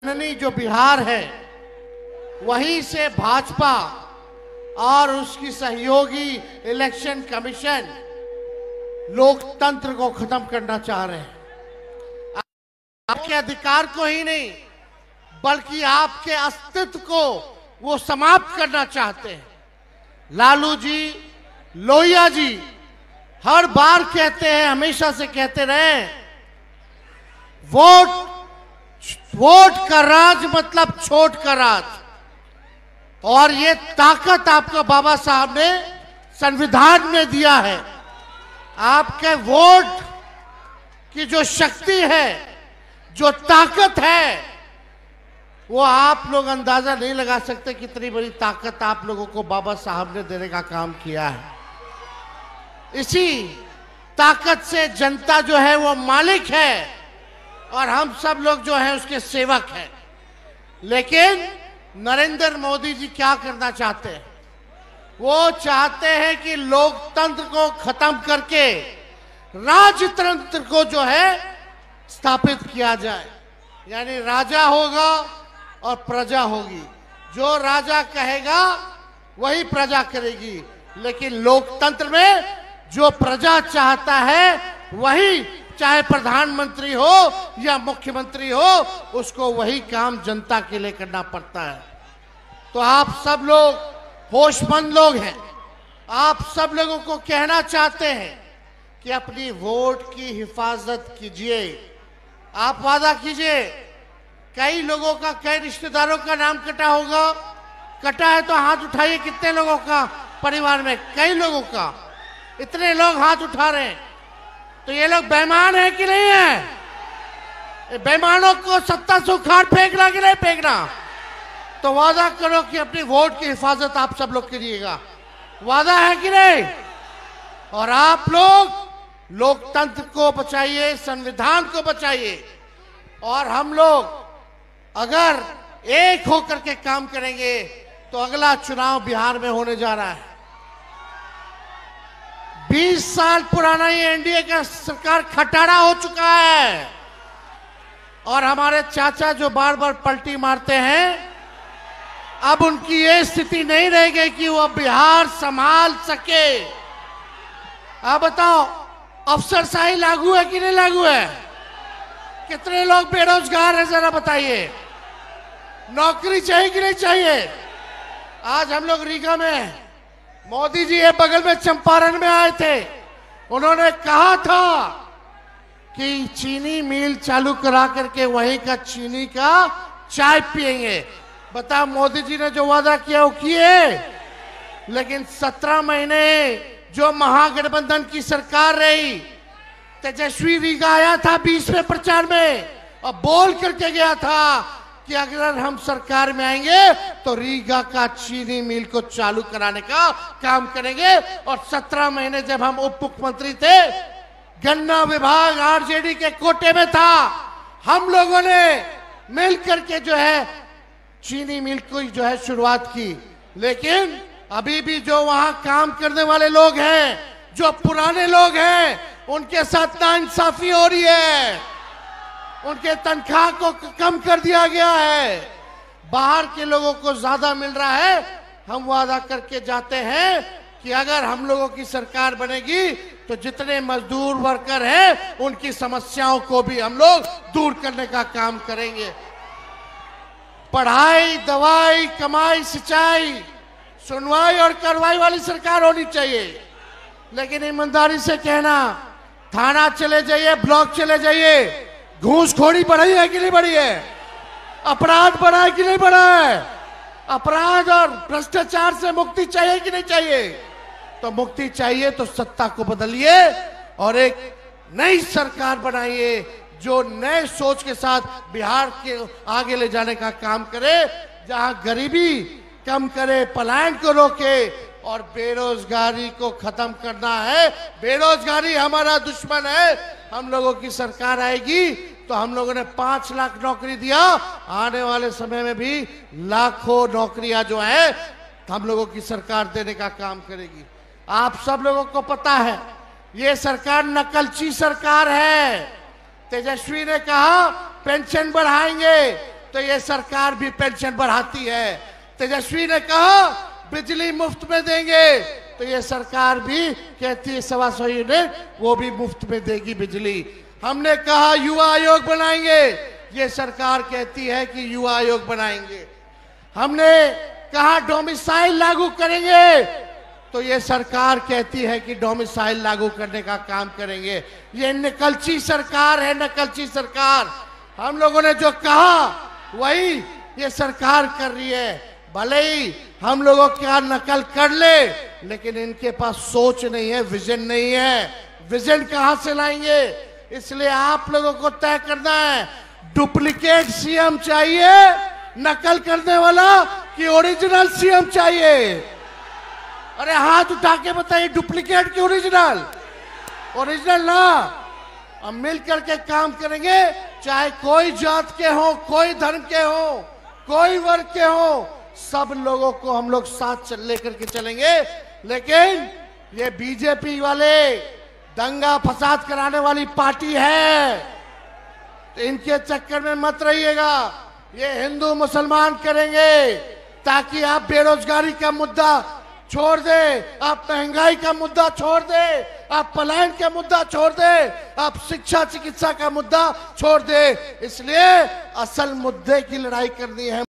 जननी जो बिहार है वहीं से भाजपा और उसकी सहयोगी इलेक्शन कमीशन लोकतंत्र को खत्म करना चाह रहे हैं। आपके अधिकार को ही नहीं बल्कि आपके अस्तित्व को वो समाप्त करना चाहते हैं। लालू जी, लोहिया जी हर बार कहते हैं, हमेशा से कहते रहे, वोट का राज मतलब छोट का राज। और ये ताकत आपको बाबा साहब ने संविधान में दिया है। आपके वोट की जो शक्ति है, जो ताकत है, वो आप लोग अंदाजा नहीं लगा सकते कितनी बड़ी ताकत आप लोगों को बाबा साहब ने देने का काम किया है। इसी ताकत से जनता जो है वो मालिक है और हम सब लोग जो हैं उसके सेवक हैं। लेकिन नरेंद्र मोदी जी क्या करना चाहते हैं? वो चाहते हैं कि लोकतंत्र को खत्म करके राजतंत्र को जो है स्थापित किया जाए। यानी राजा होगा और प्रजा होगी। जो राजा कहेगा वही प्रजा करेगी। लेकिन लोकतंत्र में जो प्रजा चाहता है वही, चाहे प्रधानमंत्री हो या मुख्यमंत्री हो, उसको वही काम जनता के लिए करना पड़ता है। तो आप सब लोग होशमंद लोग हैं। आप सब लोगों को कहना चाहते हैं कि अपनी वोट की हिफाजत कीजिए। आप वादा कीजिए। कई लोगों का, कई रिश्तेदारों का नाम कटा होगा। कटा है तो हाथ उठाइए। कितने लोगों का परिवार में? कई लोगों का। इतने लोग हाथ उठा रहे हैं तो ये लोग बेईमान है कि नहीं है? बेईमानों को सत्ता से उखाड़ फेंकना कि नहीं फेंकना? तो वादा करो कि अपनी वोट की हिफाजत आप सब लोग करिएगा। वादा है कि नहीं? और आप लोग लोकतंत्र को बचाइए, संविधान को बचाइए। और हम लोग अगर एक होकर के काम करेंगे तो अगला चुनाव बिहार में होने जा रहा है। 20 साल पुराना ये एनडीए का सरकार खटारा हो चुका है। और हमारे चाचा जो बार बार पलटी मारते हैं, अब उनकी ये स्थिति नहीं रह गई कि वो बिहार संभाल सके। आप बताओ, अफसरशाही लागू है कि नहीं लागू है? कितने लोग बेरोजगार हैं जरा बताइए। नौकरी चाहिए कि नहीं चाहिए? आज हम लोग रीगा में, मोदी जी ये बगल में चंपारण में आए थे। उन्होंने कहा था कि चीनी मिल चालू करा करके वहीं का चीनी का चाय पिएंगे। बता, मोदी जी ने जो वादा किया वो किए। लेकिन 17 महीने जो महागठबंधन की सरकार रही, तेजस्वी रीगा आया था 20 में प्रचार में और बोल करके गया था कि अगर हम सरकार में आएंगे तो रीगा का चीनी मिल को चालू कराने का काम करेंगे। और 17 महीने जब हम उप मुख्यमंत्री थे, गन्ना विभाग आरजेडी के कोटे में था। हम लोगों ने मिल करके जो है चीनी मिल को जो है शुरुआत की। लेकिन अभी भी जो वहां काम करने वाले लोग हैं, जो पुराने लोग हैं, उनके साथ नाइंसाफी हो रही है। उनके तनख्वाह को कम कर दिया गया है। बाहर के लोगों को ज्यादा मिल रहा है। हम वादा करके जाते हैं कि अगर हम लोगों की सरकार बनेगी तो जितने मजदूर वर्कर हैं उनकी समस्याओं को भी हम लोग दूर करने का काम करेंगे। पढ़ाई, दवाई, कमाई, सिंचाई, सुनवाई और कार्रवाई वाली सरकार होनी चाहिए। लेकिन ईमानदारी से कहना, थाना चले जाइए, ब्लॉक चले जाइए, घूसखोरी बढ़ी है कि नहीं बढ़ी है? अपराध बढ़ा है कि नहीं बढ़ा है? अपराध और भ्रष्टाचार से मुक्ति चाहिए कि नहीं चाहिए? तो मुक्ति चाहिए तो सत्ता को बदलिए और एक नई सरकार बनाइए जो नए सोच के साथ बिहार के आगे ले जाने का काम करे, जहां गरीबी कम करे, पलायन को रोके और बेरोजगारी को खत्म करना है। बेरोजगारी हमारा दुश्मन है। हम लोगों की सरकार आएगी तो हम लोगों ने 5 लाख नौकरी दिया। आने वाले समय में भी लाखों नौकरियां जो है हम लोगों की सरकार देने का काम करेगी। आप सब लोगों को पता है ये सरकार नकलची सरकार है। तेजस्वी ने कहा पेंशन बढ़ाएंगे, तो ये सरकार भी पेंशन बढ़ाती है। तेजस्वी ने कहा बिजली मुफ्त में देंगे, तो ये सरकार भी कहती है 125 यूनिट वो भी मुफ्त में देगी बिजली। हमने कहा युवा आयोग बनाएंगे, ये सरकार कहती है कि युवा आयोग बनाएंगे। हमने कहा डोमिसाइल लागू करेंगे, तो ये सरकार कहती है कि डोमिसाइल लागू करने का काम करेंगे। ये नकलची सरकार है, नकलची सरकार। हम लोगों ने जो कहा वही ये सरकार कर रही है। भले ही हम लोगों क्या नकल कर ले, लेकिन इनके पास सोच नहीं है, विजन नहीं है। विजन कहां से लाएंगे? इसलिए आप लोगों को तय करना है, डुप्लीकेट सीएम चाहिए नकल करने वाला कि ओरिजिनल सीएम चाहिए? अरे हाथ उठा के बताइए, डुप्लीकेट की ओरिजिनल? ओरिजिनल ना। हम मिल करके काम करेंगे, चाहे कोई जात के हो, कोई धर्म के हो, कोई वर्ग के हो, सब लोगों को हम लोग साथ लेकर के चलेंगे। लेकिन ये बीजेपी वाले दंगा फसाद कराने वाली पार्टी है, तो इनके चक्कर में मत रहिएगा। ये हिंदू मुसलमान करेंगे ताकि आप बेरोजगारी का मुद्दा छोड़ दे, आप महंगाई का मुद्दा छोड़ दे, आप पलायन का मुद्दा छोड़ दे, आप शिक्षा चिकित्सा का मुद्दा छोड़ दे। इसलिए असल मुद्दे की लड़ाई करनी है।